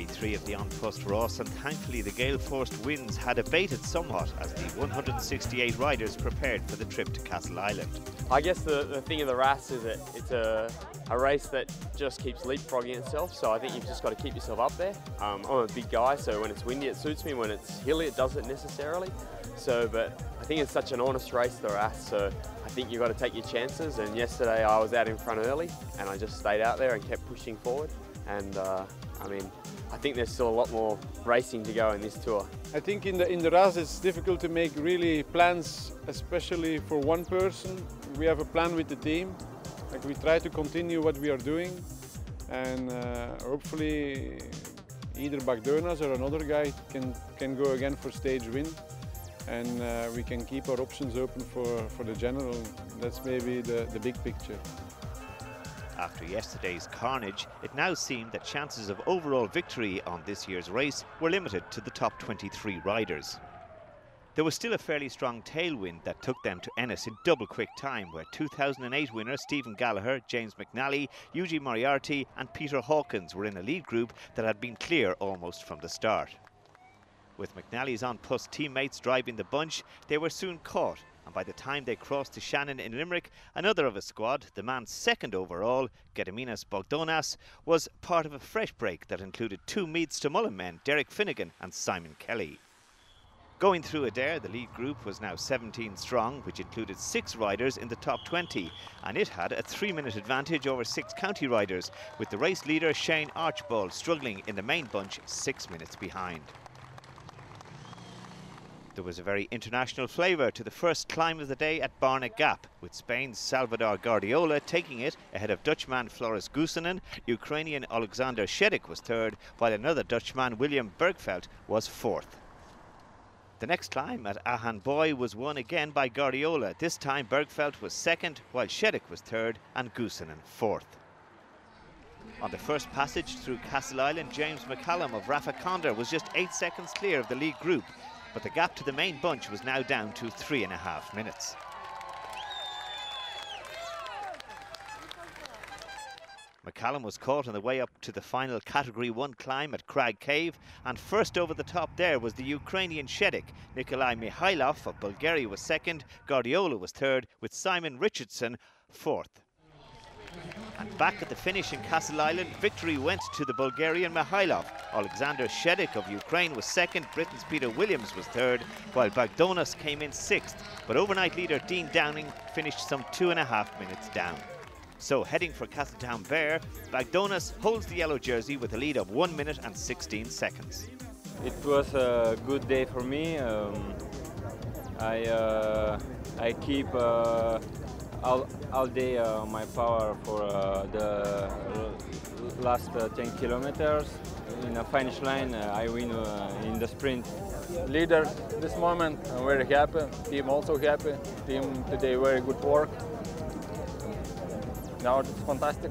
Day 3 of the An Post Ras, and thankfully the gale-forced winds had abated somewhat as the 168 riders prepared for the trip to Castle Island. I guess the thing of the Ras is that it's a race that just keeps leapfrogging itself, so I think you've just got to keep yourself up there. I'm a big guy, so when it's windy it suits me, when it's hilly it doesn't necessarily. But I think it's such an honest race, the Ras, so I think you've got to take your chances, and yesterday I was out in front early and I just stayed out there and kept pushing forward, and I think there's still a lot more racing to go in this tour. I think in the Ras it's difficult to make really plans, especially for one person. We have a plan with the team. Like, we try to continue what we are doing, and hopefully either Bagdonas or another guy can go again for stage win, and we can keep our options open for the general. That's maybe the big picture. After yesterday's carnage, it now seemed that chances of overall victory on this year's race were limited to the top 23 riders. There was still a fairly strong tailwind that took them to Ennis in double quick time, where 2008 winner Stephen Gallagher, James McNally, Yuji Moriarty and Peter Hawkins were in a lead group that had been clear almost from the start. With McNally's An Post teammates driving the bunch, they were soon caught, and by the time they crossed to Shannon in Limerick, another of a squad, the man second overall, Gediminas Bogdanas, was part of a fresh break that included two Meads to Mullen men, Derek Finnegan and Simon Kelly. Going through Adair, the lead group was now 17 strong, which included 6 riders in the top 20, and it had a 3-minute advantage over 6 county riders, with the race leader Shane Archibald struggling in the main bunch 6 minutes behind. There was a very international flavour to the first climb of the day at Barna Gap, with Spain's Salvador Guardiola taking it ahead of Dutchman Floris Goossenen. Ukrainian Alexander Shedik was third, while another Dutchman, William Bergfeldt, was fourth. The next climb at Ahan Boy was won again by Guardiola. This time Bergfeldt was second, while Shedik was third and Goossenen fourth. On the first passage through Castle Island, James McCallum of Rafa Condor was just 8 seconds clear of the lead group, but the gap to the main bunch was now down to 3.5 minutes. McCallum was caught on the way up to the final Category 1 climb at Crag Cave, and first over the top there was the Ukrainian Shedik. Nikolai Mikhailov of Bulgaria was second, Guardiola was third, with Simon Richardson fourth. And back at the finish in Castle Island, victory went to the Bulgarian Mikhailov. Alexander Shedik of Ukraine was second, Britain's Peter Williams was third, while Bagdonas came in sixth, but overnight leader Dean Downing finished some 2.5 minutes down. So heading for Castletown Bear, Bagdonas holds the yellow jersey with a lead of 1 minute and 16 seconds. It was a good day for me. I keep all day my power for the last 10 kilometers. In the finish line, I win in the sprint. Leader, this moment, I'm very happy. Team also happy. Team today very good work. Now it's fantastic.